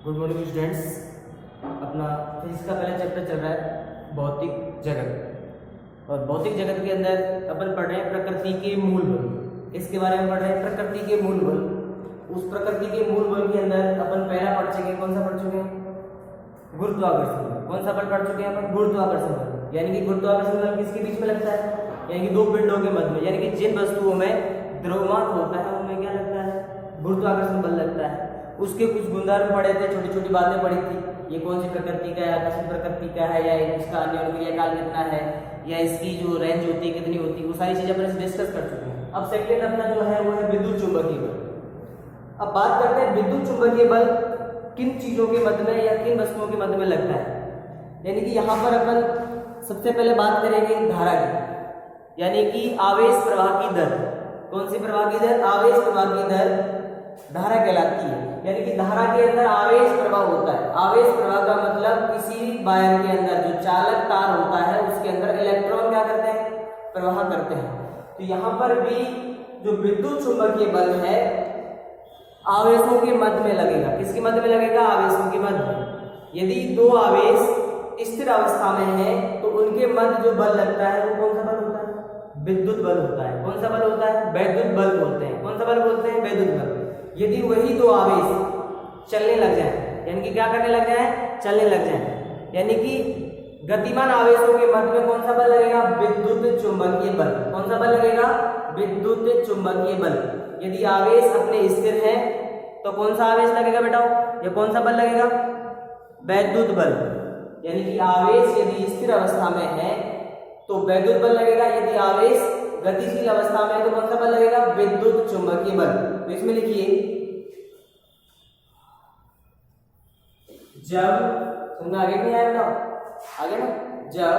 Good morning students. अपना physics का पहला चैप्टर चल रहा है भौतिक जगत। और भौतिक जगत के अंदर अपन पढ़ रहे हैं प्रकृति के मूल बल। इसके बारे में पढ़ रहे हैं प्रकृति के मूल बल। उस प्रकृति के मूल बल के अंदर अपन पहला पढ़ चुके हैं, कौन सा पढ़ चुके हैं? गुरुत्वाकर्षण बल। कौन सा बल पढ़ चुके हैं अपन? गुरुत्वाकर्षण बल। यानी कि गुरुत्वाकर्षण बल किसके बीच में लगता है? यानी कि दो पिंडों के मध्य में, यानी कि जिन वस्तुओं में द्रव्यमान होता है उनमें क्या लगता है? गुरुत्वाकर्षण बल लगता है। उसके कुछ गुणधर्म पढ़े थे, छोटी छोटी बातें पढ़ी थी। ये कौन सी प्रकृति का है, आकर्षण प्रकृति का है, या इसका अन्य अनुक्रिया काल कितना है, या इसकी जो रेंज होती है कितनी होती है, वो सारी चीजें अपन डिस्कस कर चुके हैं। अब सेकंड अपना जो है वो है विद्युत चुंबकीय बल। अब बात करते हैं विद्युत चुंबकीय बल किन चीजों के मध्य में या किन वस्तुओं के मध्य में लगता है। यानी कि यहाँ पर अपन सबसे पहले बात करेंगे धारा की, यानी कि आवेश प्रवाह की दर। कौन सी प्रवाह की दर? आवेश प्रवाह की दर धारा कहलाती है। यानी कि धारा के अंदर आवेश प्रवाह होता है। आवेश प्रवाह का मतलब किसी वायर के अंदर जो चालक तार होता है उसके अंदर इलेक्ट्रॉन क्या करते हैं? प्रवाह करते हैं। तो यहाँ पर भी जो विद्युत चुंबकीय बल है आवेशों के मध्य में लगेगा। किसके मध्य में लगेगा? आवेशों के मध्य में। यदि दो आवेश स्थिर अवस्था में है तो उनके मध्य जो बल लगता है वो कौन सा बल होता है? विद्युत बल होता है। कौन सा बल होता है? वैद्युत बल बोलते हैं। कौन सा बल बोलते हैं? वैद्युत बल। यदि वही दो आवेश चलने लग जाए, यानी कि क्या करने लग जाए? चलने लग जाए, यानी कि गतिमान आवेशों के मध्य में कौन सा बल लगेगा? विद्युत चुंबकीय बल। कौन सा बल लगेगा? विद्युत चुंबकीय बल। यदि आवेश अपने स्थिर है तो कौन सा आवेश लगेगा बेटा? या कौन सा बल लगेगा? वैद्युत बल। यानी कि आवेश यदि स्थिर अवस्था में है तो वैद्युत बल लगेगा। यदि आवेश गतिशील अवस्था में है तो कौन सा बल लगेगा? विद्युत चुंबकीय बल। तो इसमें लिखिए, जब समझ आगे नहीं आया बेटा? आगे ना, जब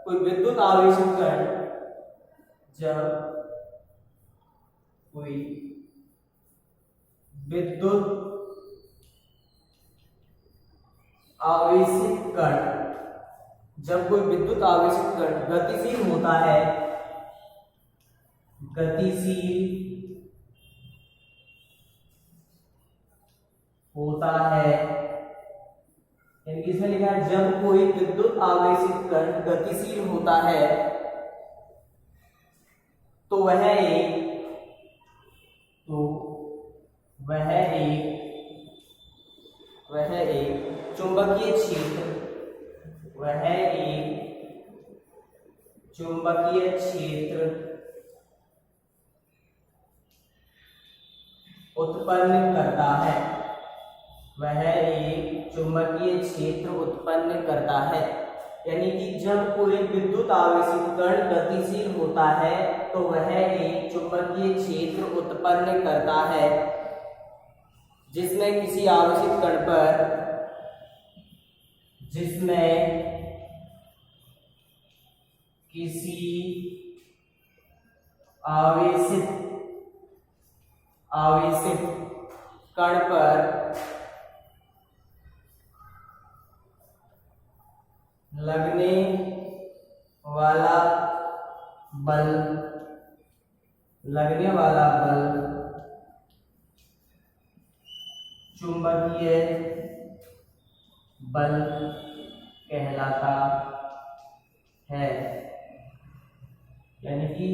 कोई विद्युत आवेशित कण, जब कोई विद्युत आवेशित कण, जब कोई विद्युत आवेशित कण गतिशील होता है, गतिशील होता है, यानी कि इसमें लिखा है जब कोई विद्युत आवेशित कण गतिशील होता है तो वह एक चुंबकीय क्षेत्र, वह एक चुंबकीय क्षेत्र उत्पन्न करता है। वह एक चुंबकीय क्षेत्र उत्पन्न करता है। यानी कि जब कोई विद्युत आवेशित कण गतिशील होता है तो वह एक चुंबकीय क्षेत्र उत्पन्न करता है, जिसमें किसी आवेशित कण पर, जिसमें किसी आवेशित कण पर लगने वाला बल चुंबकीय बल कहलाता है। यानी कि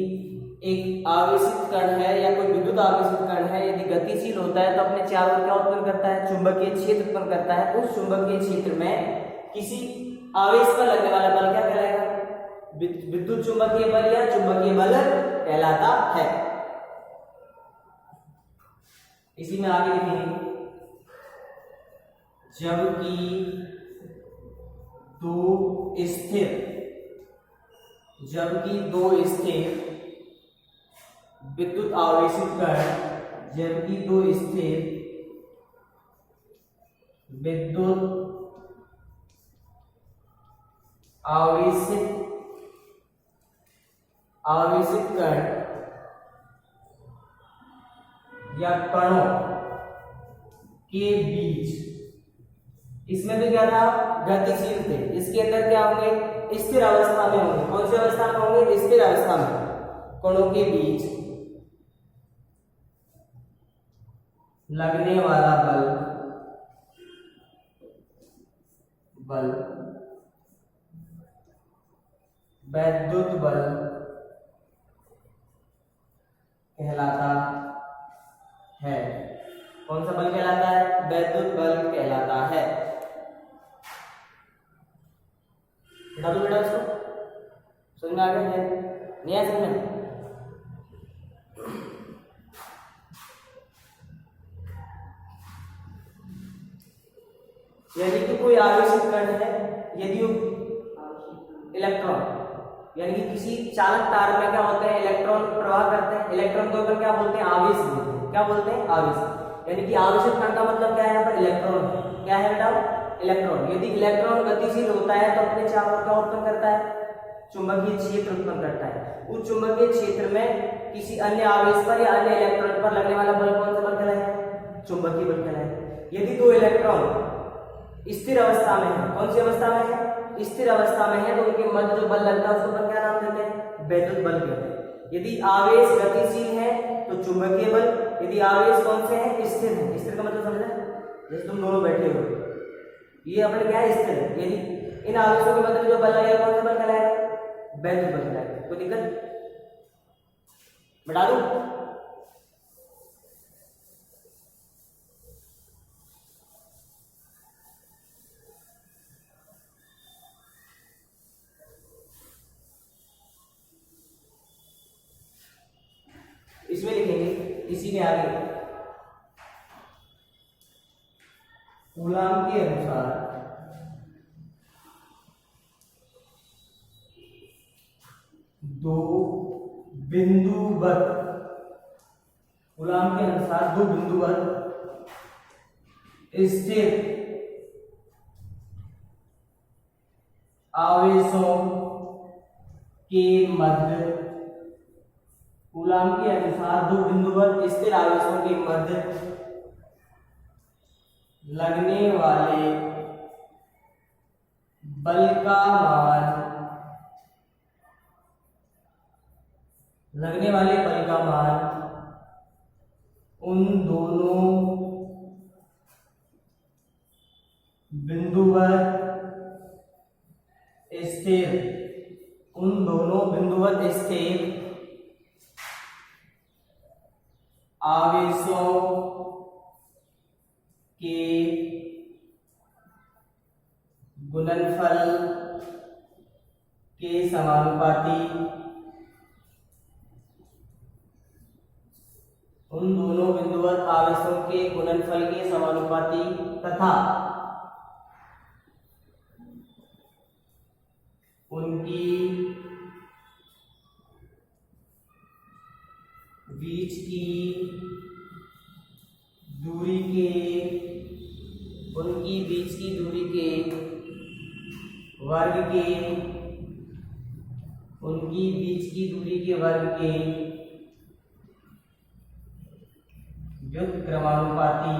एक आवेशित कण है या कोई विद्युत आवेशित कण है, यदि गतिशील होता है तो अपने चारों ओर क्या उत्पन्न करता है? चुंबकीय क्षेत्र उत्पन्न करता है। उस चुंबकीय क्षेत्र में किसी आवेश पर लगने वाला बल क्या कहलाएगा? विद्युत चुंबकीय बल या चुंबकीय बल कहलाता है। इसी में आगे लिखेंगे, जबकि दो स्थिर विद्युत आवेशित कण, जबकि दो स्थिर विद्युत आवेशित कण या कणों के बीच, इसमें भी क्या था? गतिशील थे। इसके अंदर क्या होंगे? स्थिर अवस्था में होंगे। कौन सी अवस्था में होंगे? स्थिर अवस्था में। कणों के बीच लगने वाला बल बल, वैद्युत बल कहलाता है। कौन सा बल कहलाता है? वैद्युत बल कहलाता है। बता दो बेटा उसको, समझ में आ गया? नहीं आया समझ में? यदि कि कोई आवेशित कण है, यदि इलेक्ट्रॉन, यानी कि किसी चालक तार में क्या होते हैं? इलेक्ट्रॉन प्रवाह करते हैं। इलेक्ट्रॉन को अपन क्या बोलते हैं? आवेश बोलते हैं। क्या बोलते हैं? आवेश। यानी कि आवेशित कण का मतलब क्या है? यहाँ पर इलेक्ट्रॉन। क्या है बेटा? इलेक्ट्रॉन। यदि इलेक्ट्रॉन गतिशील होता है तो अपने चारों क्या उत्पन्न करता है? चुंबकीय क्षेत्र उत्पन्न करता है। उस चुंबकीय क्षेत्र में किसी अन्य आवेश पर या अन्य इलेक्ट्रॉन पर लगने वाला बल कौन सा बल कहलाएगा? चुंबकीय बल कहलाएगा। यदि दो इलेक्ट्रॉन स्थिर अवस्था में है, कौन सी अवस्था में है? स्थिर अवस्था में है, तो उनके मध्य जो बल लगता है उसको अपन क्या नाम देते हैं? वैद्युत बल कहते हैं। यदि आवेश गतिशील है तो चुंबकीय बल, यदि आवेश कौन से है? स्थिर है। स्थिर का मतलब समझना? जैसे तुम दोनों बैठे हो, ये अपने क्या है? स्थिर है। यदि इन आवेशों के मध्य जो बल लगेगा कौन सा बल कहलाएगा? वैद्युत बल कहलाएगा। कोई दिक्कत? बता दूं? इसमें लिखेंगे इसी के आगे, कूलाम के अनुसार दो बिंदुवत, कूलाम के अनुसार दो बिंदुवत स्थिर आवेशों के मध्य, कूलाम के अनुसार दो बिंदुवत स्थिर आवेशों के मध्य लगने वाले बल का मान, लगने वाले बल का मान उन दोनों बिंदुवत स्थिर, उन दोनों बिंदुवत स्थिर आवेशों के गुणनफल के समानुपाती, उन दोनों बिंदुवत आवेशों के गुणनफल के समानुपाती तथा उनकी बीच की दूरी के, उनकी बीच की दूरी के वर्ग के, उनकी बीच की दूरी के वर्ग के व्युत्क्रमानुपाती,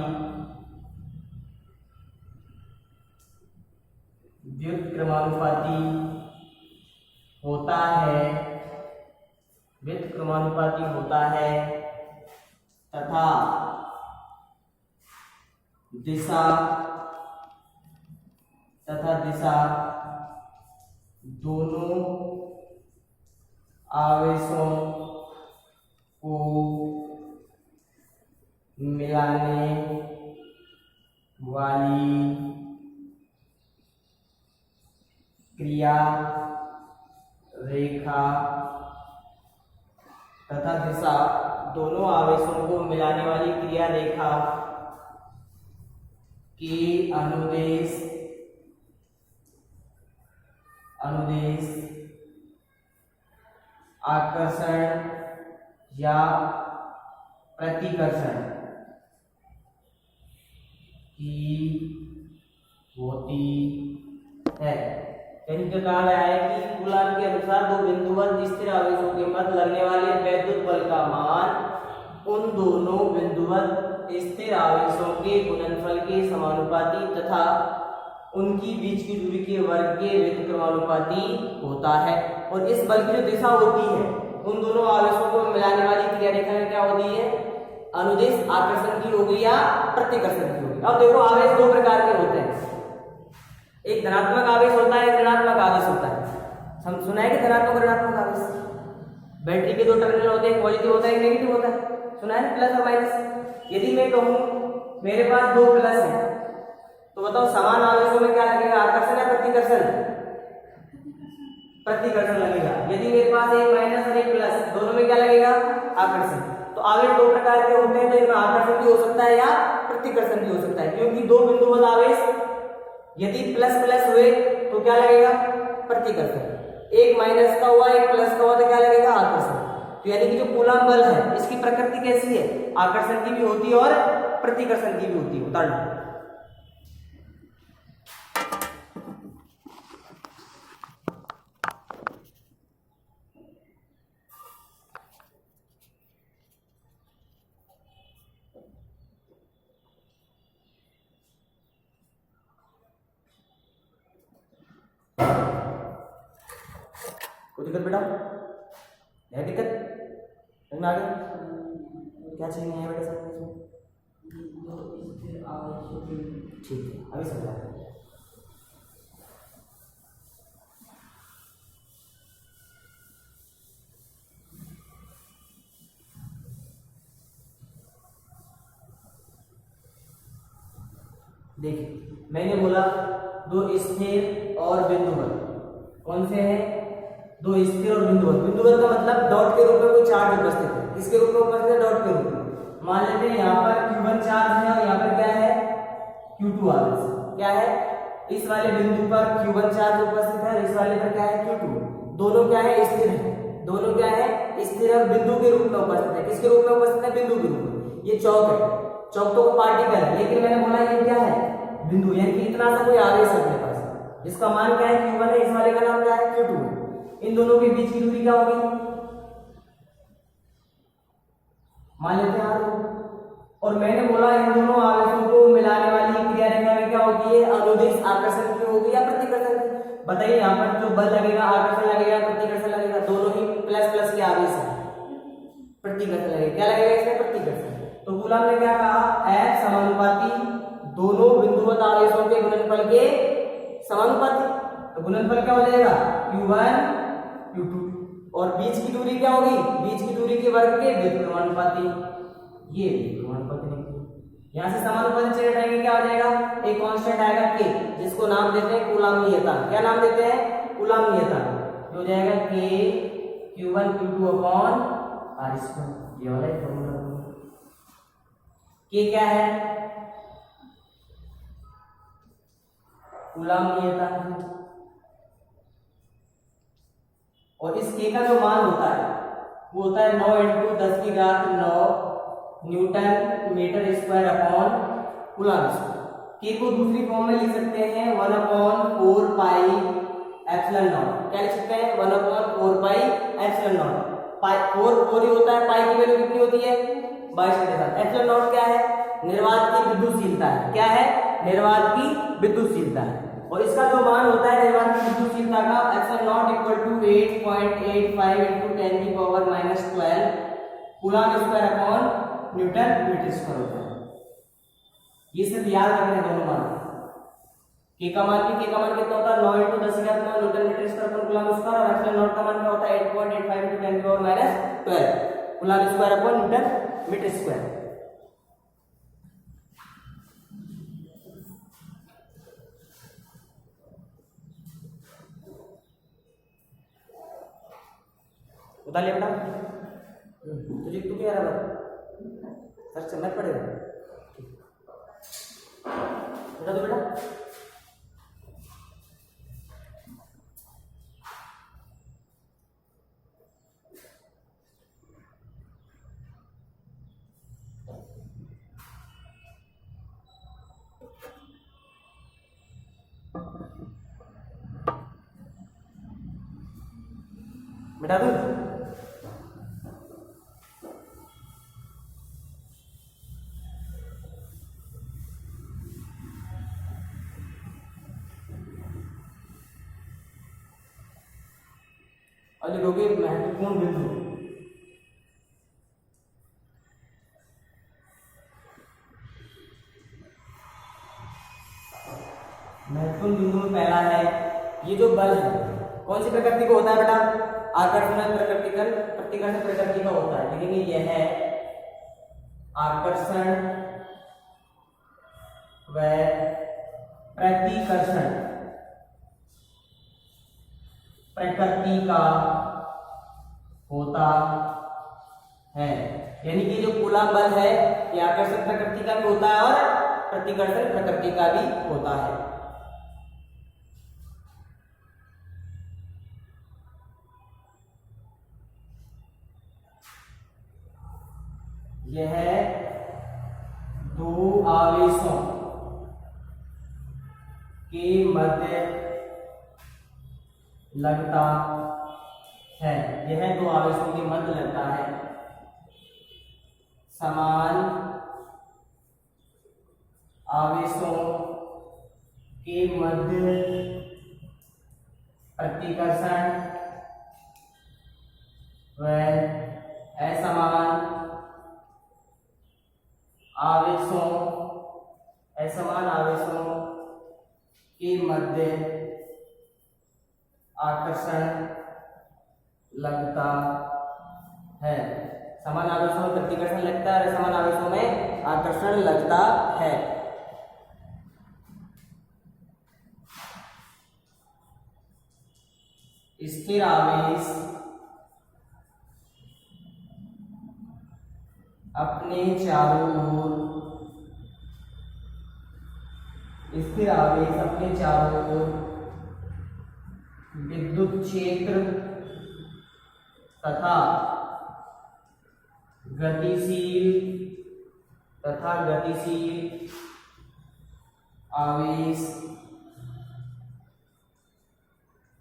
व्युत्क्रमानुपाती होता है, व्युत्क्रमानुपाती होता है तथा दिशा दोनों आवेशों को मिलाने वाली क्रिया रेखा तथा दिशा दोनों आवेशों को मिलाने वाली क्रिया रेखा की अनुदेश आकर्षण या प्रतिकर्षण की होती है। इनका कहा गया है कि कूलाम के अनुसार दो बिंदुवत स्थिर आवेशों के मध्य लगने वाले वैद्युत बल का मान उन दोनों बिंदुवत स्थिर आवेशों के गुणनफल के समानुपाती तथा उनकी बीच की दूरी के वर्ग के व्युत्क्रमानुपाती होता है। और इस बल की जो दिशा होती है उन दोनों आवेशों को मिलाने वाली क्रिया रेखा में क्या होती है? अनुदिश आकर्षण की होगी या प्रतिकर्षण की होगी। अब देखो आवेश दो प्रकार के होते हैं, एक धनात्मक आवेश होता है, एक ऋणात्मक आवेश होता है। हम सुना है कि धनात्मक और ऋणात्मक आवेश। बैटरी के 2 टर्मिनल होते हैं, पॉजिटिव होता है, एक नेगेटिव होता है, सुना है, प्लस और माइनस। यदि मैं कहूँ मेरे पास 2 प्लस है, तो बताओ समान आवेशों में क्या लगेगा, आकर्षण या प्रतिकर्षण? प्रतिकर्षण लगेगा। यदि मेरे पास एक माइनस और एक प्लस, दोनों में क्या लगेगा, आकर्षण। तो आवेश 2 प्रकार के होते हैं, तो इनमें आकर्षण भी हो सकता है या प्रतिकर्षण भी हो सकता है, क्योंकि 2 बिंदुवत आवेश यदि प्लस प्लस हुए तो क्या लगेगा, प्रतिकर्षण। एक माइनस का हुआ, एक प्लस का हुआ, तो क्या लगेगा, आकर्षण। तो यानी कि जो कूलम्ब बल है इसकी प्रकृति कैसी है, आकर्षण की भी होती है और प्रतिकर्षण की भी होती है। उदाहरण कोई दिक्कत बेटा, है दिक्कत में आगे क्या चीज नहीं है बेटा सब इसमें? ठीक है, अभी समझा। देखिए मैंने बोला 2 स्थिर और बिंदुवत, कौन से हैं, 2 स्थिर और बिंदुवत। बिंदुवत का मतलब डॉट के रूप में कोई चार्ज उपस्थित है। किसके रूप में उपस्थित है, डॉट के रूप में। मान लेते हैं यहाँ पर Q1 चार्ज है और यहाँ पर क्या है, Q2 आवेश। क्या है, इस वाले बिंदु पर Q1 चार्ज उपस्थित है और इस वाले पर क्या है, Q2। दोनों क्या है, स्थिर है। दोनों क्या है, स्थिर और बिंदु के रूप में उपस्थित है। किसके रूप में उपस्थित है, बिंदु के रूप में। ये चौक है, चौक तो पार्टिकल है, लेकिन मैंने बोला ये क्या है, बिंदु। यानी कि इतना सा कोई आवेश है अपने पास, जिसका मान क्या है, Q1 है, इस वाले का नाम क्या है, Q2 है। इन दोनों के बीच की दूरी क्या होगी, मान लेते हैं R। और मैंने बोला इन दोनों आवेशों को मिलाने वाली क्रिया रेखा में क्या होती है, अनुदिश आकर्षण की होगी या प्रतिकर्षण की। बताइए यहाँ पर जो बल लगेगा, आकर्षण लगेगा, प्रतिकर्षण लगेगा, दोनों ही प्लस प्लस के आवेश है, प्रतिकर्षण लगेगा। क्या लगेगा इसमें, प्रतिकर्षण। तो कूलम्ब ने क्या कहा, F समानुपाती दोनों बिंदुवत आवेशों के गुणनफल के समानुपाती। तो गुणनफल क्या हो जाएगा, Q1 Q2, और बीच की दूरी क्या होगी, बीच की दूरी के वर्ग के व्युत्क्रमानुपाती। ये व्युत्क्रमानुपाती नहीं, यहाँ से समानुपाती चिन्ह हटाएंगे, क्या हो जाएगा, एक कांस्टेंट आएगा K, जिसको नाम देते हैं कूलम्बीयता। क्या नाम देते हैं, कूलम्बीयता। जो हो जाएगा K Q1 Q2 upon R²। ये वाला फॉर्मूला K क्या है, कूलम्बीयता। और इस K का जो मान होता है वो होता है 9 × 10⁹ newton metre square upon coulomb. K को दूसरी फॉर्म में लिख सकते हैं 1/4 पाई एप्सिलॉन नॉट। क्या लिख सकते हैं, 1/4 पाई एप्सिलॉन नॉट। पाई 4 ही होता है, पाई की वैल्यू कितनी होती है, 22/7। एप्सिलॉन नॉट क्या है, निर्वात की विद्युतशीलता है। क्या है, निर्वात की विद्युतशीलता है। और इसका जो मान होता है निर्वात की विद्युतशीलता का, epsilon naught = 8.85 × 10⁻12 coulomb square upon newton metre square होता है। ये सिर्फ याद रखना है दोनों मान। K का मान कितना होता है, 9 × 10⁻9 newton metre square upon coulomb square. और एप्सिलॉन नॉट का मान क्या होता है, 8.85 × 10⁻12 coulomb square upon newton metre square. बता लिया बेटा, तुझे तू क्या रहा सर चलना पड़ेगा बता दो बेटा। बेटा दूं और लिखोगे महत्वपूर्ण बिंदु। महत्वपूर्ण बिंदु में पहला है ये जो बल है कौन सी प्रकृति को होता है बेटा? आकर्षण प्रतिकर्षण प्रकृति का होता है। लिखेंगे यह है आकर्षण व प्रतिकर्षण प्रकृति का होता है। यानी कि जो कूलम्ब बल है ये आकर्षण प्रकृति का भी होता है और प्रतिकर्षण प्रकृति का भी होता है। यह दो आवेशों के मध्य लगता है। यह दो आवेशों के मध्य लगता है। समान आवेशों के मध्य प्रतिकर्षण व असमान आवेशों के मध्य आकर्षण लगता है। समान आवेशों में प्रतिकर्षण लगता है और असमान आवेशों में आकर्षण लगता है। स्थिर आवेश अपने चारों ओर विद्युत क्षेत्र तथा गतिशील आवेश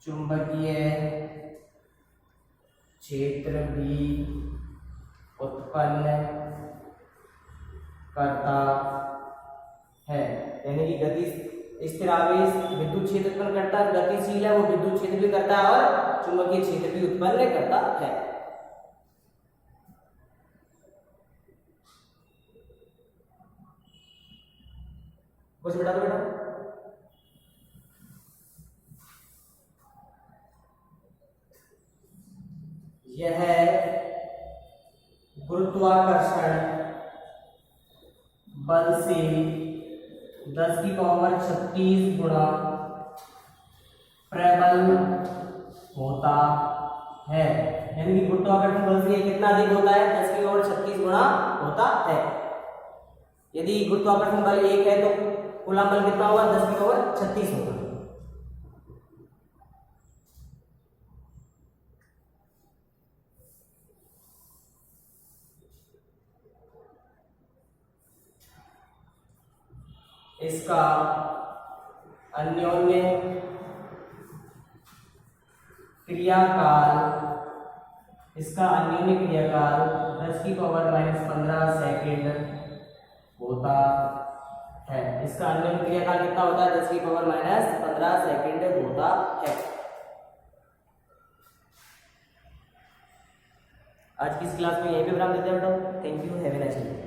चुंबकीय क्षेत्र भी उत्पन्न करता है। यानी कि गति स्थिर आवेश विद्युत क्षेत्र उत्पन्न करता है, गतिशील है वो विद्युत क्षेत्र भी करता है और चुंबकीय क्षेत्र भी उत्पन्न करता है। कुछ बता दो बेटा। यह गुरुत्वाकर्षण बल से 10 की पावर 36 गुणा प्रबल होता है। यानी कि गुरुत्वाकर्षण बल से कितना अधिक होता है? 10 की पावर 36 गुणा होता है। यदि गुरुत्वाकर्षण बल 1 है तो कूलम्ब बल कितना होगा? 10 की पावर 36 होगा। इसका अन्योन्य क्रियाकाल 10 की पावर -15 सेकेंड होता है। इसका अन्योन्य क्रियाकाल कितना होता है? 10 की पावर -15 सेकेंड होता है। आज की इस क्लास में यहीं पे विराम देते हैं बेटा। Thank you, have a nice day.